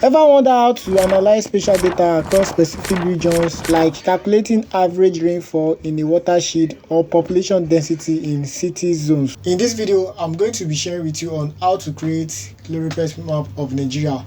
Ever wonder how to analyze spatial data across specific regions, like calculating average rainfall in a watershed or population density in city zones? In this video, I'm going to be sharing with you on how to create Choropleth map of Nigeria.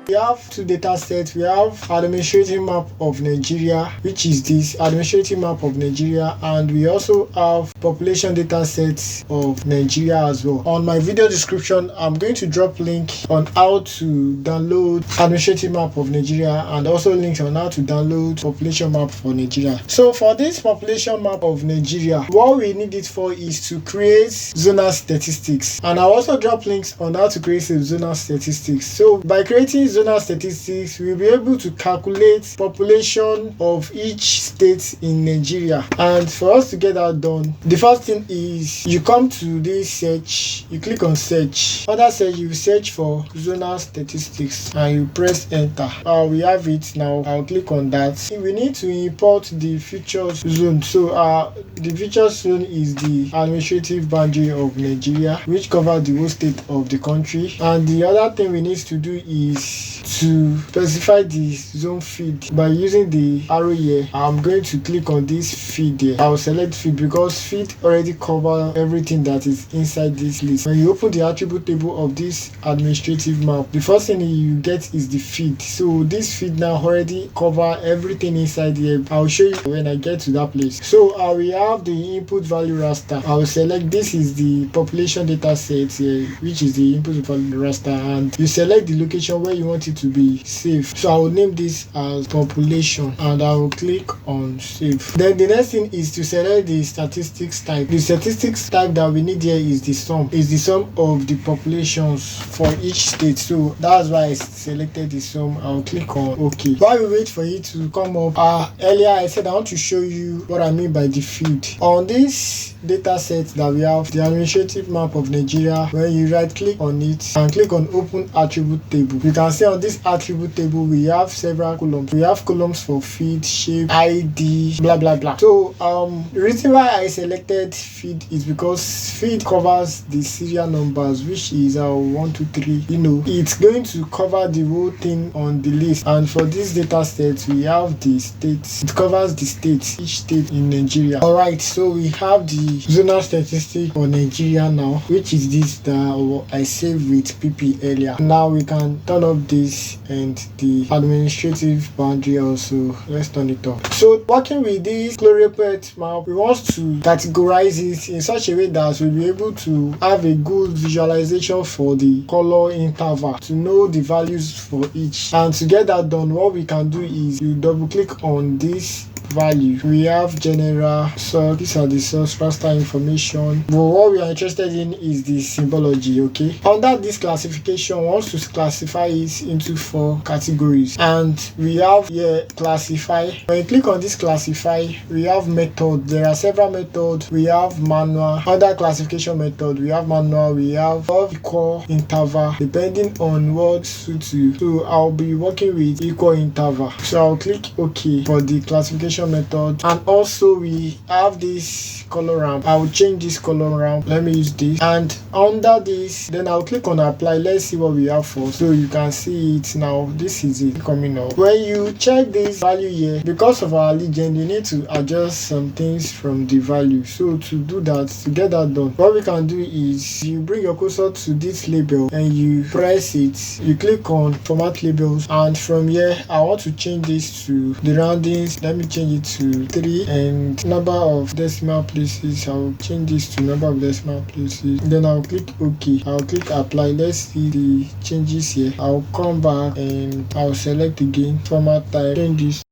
We have two data sets. We have administrative map of Nigeria, which is this administrative map of Nigeria, and we also have population data sets of Nigeria as well. On my video description, I'm going to drop link on how to download administrative map of Nigeria and also links on how to download population map for Nigeria. So for this population map of Nigeria, what we need it for is to create zonal statistics, and I'll also drop links on how to create a zonal statistics. So by creating zonal statistics, we'll be able to calculate population of each state in Nigeria. And for us to get that done, the first thing is you come to this search, you click on search. Under search, you search for zonal statistics and you press enter. We have it now. I'll click on that. We need to import the features zone. So the features zone is the administrative boundary of Nigeria, which covers the whole state of the country. And the other thing we need to do is to specify the zone feed by using the arrow here. I'm going to click on this feed here. I'll select feed because feed already covers everything that is inside this list. When you open the attribute table of this administrative map, the first thing you get is the feed. So this feed now already cover everything inside here. I'll show you when I get to that place. So we have the input value raster. I'll select this is the population data set here, which is the input value raster, and you select the location where you want it to be saved. So I will name this as population and I will click on save. Then the next thing is to select the statistics type. The statistics type that we need here is the sum of the populations for each state. So that's why I selected the sum. I'll click on OK. While we wait for it to come up, earlier I said I want to show you what I mean by the field. On this data set that we have, the administrative map of Nigeria, when you right click on it and click on open attribute table, you can see on this attribute table we have several columns. We have columns for feed, shape, ID, blah blah blah. So the reason why I selected feed is because feed covers the serial numbers, which is 1, 2, 3. It's going to cover the whole thing on the list. And for this data set, we have the states. It covers the states, each state in Nigeria. Alright, so we have the zonal statistic for Nigeria now, which is this that I saved with PP earlier. Now we can turn up this and the administrative boundary also. Let's turn it off. So working with this Choropleth map, we want to categorize it in such a way that we'll be able to have a good visualization for the color interval, to know the values for each. And to get that done, what we can do is you double click on this value. We have general, so these are the source raster information, but what we are interested in is the symbology. Okay, under this classification, we want to classify it into 4 categories, and we have here classify. When you click on this classify, we have method. There are several methods. We have manual. Under classification method, we have manual, we have equal interval, depending on what suits you. So I'll be working with equal interval, so I'll click OK for the classification method. And also we have this color ramp. I will change this color ramp. Let me use this, and under this then I'll click on apply. Let's see what we have for. So you can see it now. This is it coming up. When you check this value here, because of our legend, you need to adjust some things from the value. So to do that, to get that done, what we can do is you bring your cursor to this label and you press it. You click on format labels, and from here I want to change this to the roundings. Let me change it to 3, and number of decimal places, I'll change this to number of decimal places. Then I'll click OK. I'll click apply. Let's see the changes here. I'll come back and I'll select again format type, change this.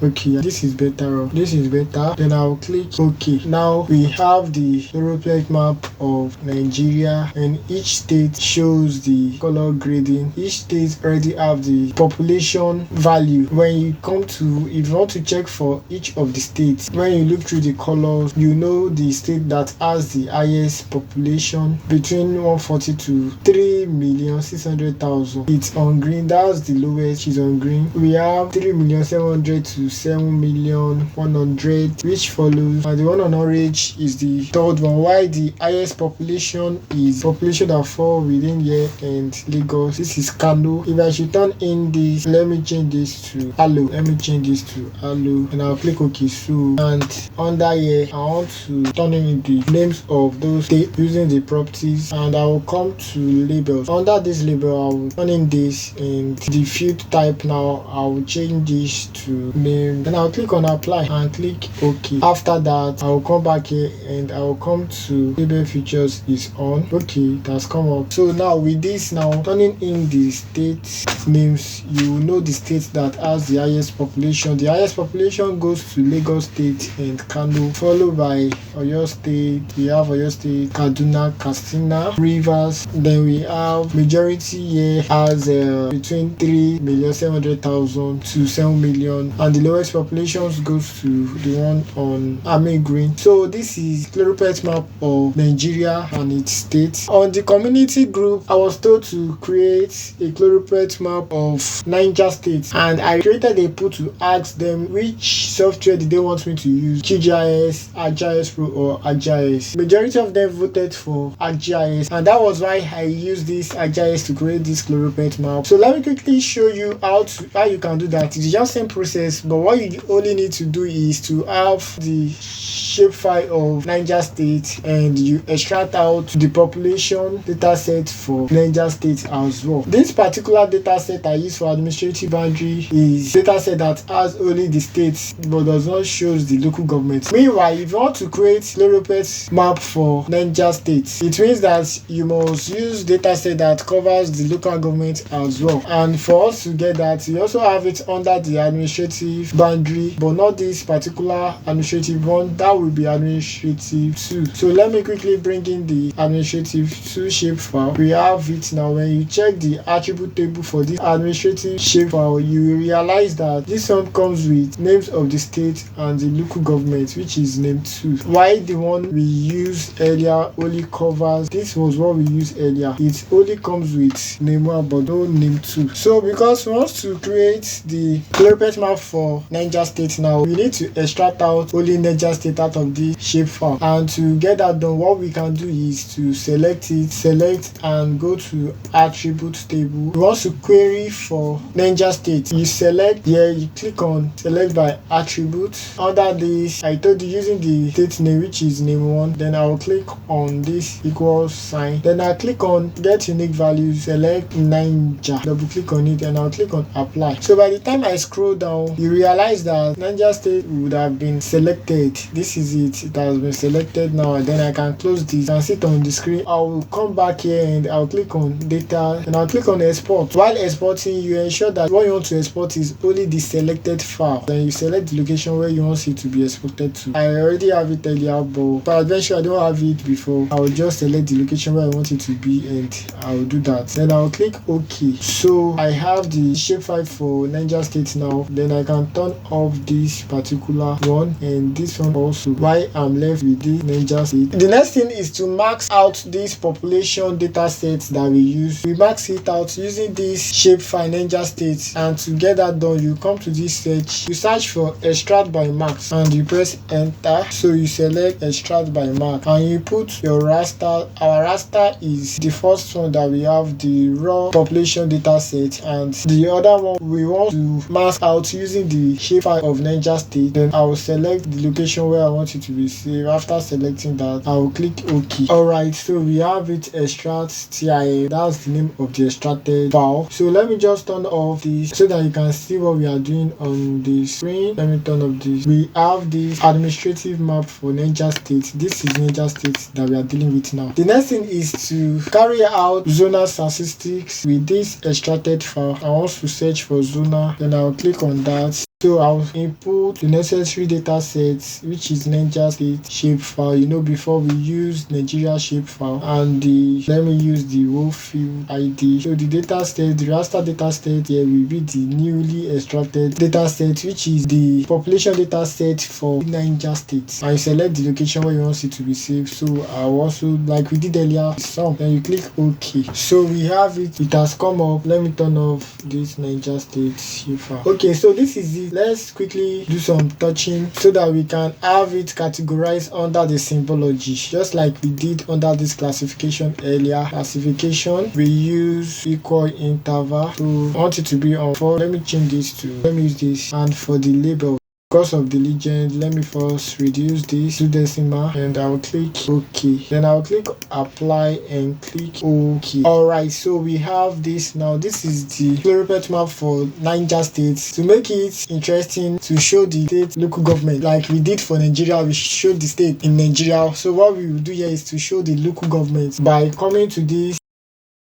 Okay, this is better. This is better. Then I'll click OK. Now we have the Choropleth map of Nigeria, and each state shows the color grading. Each state already have the population value. When you come to, if you want to check for each of the states, when you look through the colors, you know the state that has the highest population between 140 to 3,600,000. It's on green. That's the lowest. Is on green. We have 3,700,000 to 7,100,000, which follows, and the one on orange is the third one, while the highest population is population that fall within here and Lagos. This is Kano. If I should turn in this, let me change this to Hello. And I'll click OK. So, and under here I want to turn in the names of those states using the properties, and I will come to labels. Under this label I will turn in this, and the field type now I will change this to name. Then I'll click on apply and click OK. After that I will come back here and I will come to label features is on. Okay, it has come up. So now with this, now turning in the state names, you will know the state that has the highest population. The highest population goes to Lagos State and Kano, followed by Oyo State. We have Oyo State, Kaduna, Katsina, Rivers. Then we have majority here as between 3,700,000 to 7 million, and the lowest populations goes to the one on army green. So this is Choropleth map of Nigeria and its states. On the community group, I was told to create a Choropleth map of Niger State, and I created a poll to ask them which software did they want me to use, QGIS, ArcGIS Pro or ArcGIS. Majority of them voted for ArcGIS, and that was why I used this ArcGIS to create this Choropleth map. So let me quickly show you how you can do that. It's just same process, but what you only need to do is to have the shapefile of Niger State, and you extract out the population data set for Niger State as well. This particular data set I use for administrative boundary is data set that has only the states but does not show the local government. Meanwhile, if you want to create Choropleth map for Niger State, it means that you must use data set that covers the local government as well. And for us to get that, we also have it under the administrative boundary, but not this particular administrative one. That will be administrative 2. So let me quickly bring in the administrative 2 shapefile. We have it now. When you check the attribute table for this administrative shapefile, you will realize that this one comes with names of the state and the local government, which is name 2. Why the one we used earlier only covers, this was what we used earlier, it only comes with name 1 but no name 2. So because we want to create the Choropleth map for Niger State now, we need to extract out only Niger State out of the shapefile, and to get that done, what we can do is to select and go to attribute table. We want to query for Niger State. You select here, you click on select by attribute. Under this, I told you using the state name, which is name 1. Then I will click on this equals sign. Then I click on get unique value, select Niger, double click on it, and I'll click on apply. So by the time I scroll down, you realize that Niger State would have been selected. This is it has been selected now, and then I can close this and sit on the screen. I will come back here and I'll click on data and I'll click on export. While exporting, you ensure that what you want to export is only the selected file. Then you select the location where you want it to be exported to. I already have it earlier, but for adventure I don't have it before. I will just select the location where I want it to be and I will do that. Then I'll click OK. So I have the shapefile for Niger State now. Then I can turn off this particular one and this one also. Why I'm left with the Niger State. The next thing is to max out this population data set that we use. We max it out using this shapefile Niger State, and to get that done, you come to this search, you search for extract by max and you press enter. So you select extract by max and you put your raster. Our raster is the first one that we have, the raw population data set, and the other one we want to max out using the shapefile of Niger State. Then I will select the location where I want it to be saved. After selecting that, I will click OK. Alright, so we have it extract TIA. That's the name of the extracted file. So let me just turn off this so that you can see what we are doing on the screen. Let me turn off this. We have this administrative map for Niger State. This is Niger State that we are dealing with now. The next thing is to carry out zonal statistics with this extracted file. I want to search for zonal, then I'll click on that. So I'll input the necessary data sets, which is Niger State shapefile. You know, before we use Nigeria shapefile, and let me use the whole field ID. So the data set, the raster data set here will be the newly extracted data set, which is the population data set for Niger State. And you select the location where you want it to be saved. So I'll also, like we did earlier, some. Then you click OK. So we have it. It has come up. Let me turn off this Niger State shapefile. Okay, so this is it. this, let's quickly do some touching so that we can have it categorized under the symbology, just like we did under this classification earlier. Classification, we use equal interval. So I want it to be on 4. Let me change this to, let me use this. And for the label, because of the legend, let me first reduce this to decimal and I'll click OK. Then I'll click apply and click OK. Alright, so we have this now. This is the Choropleth map for Niger State. To make it interesting, to show the state local government, like we did for Nigeria, we showed the state in Nigeria. So what we will do here is to show the local government by coming to this.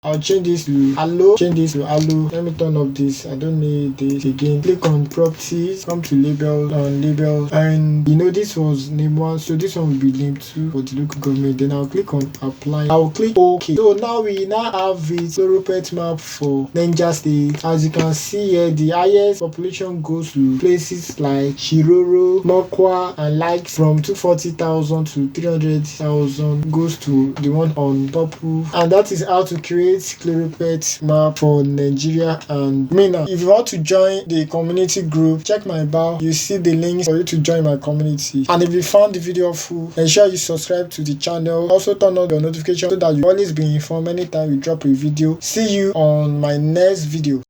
I'll change this to allo. Let me turn up this. I don't need this again. Click on properties, come to labels, and you know this was name 1, so this one will be name 2 for the local government. Then I'll click on apply. I'll click OK. So now we have the Choropleth map for Niger State. As you can see here, the highest population goes to places like Shiroro, Mokwa, and like from 240,000 to 300,000 goes to the one on purple. And that is how to create Choropleth map for Nigeria and MENA. If you want to join the community group, check my bio. You see the links for you to join my community. And if you found the video helpful, ensure you subscribe to the channel. Also turn on your notification so that you always be informed anytime we drop a video. See you on my next video.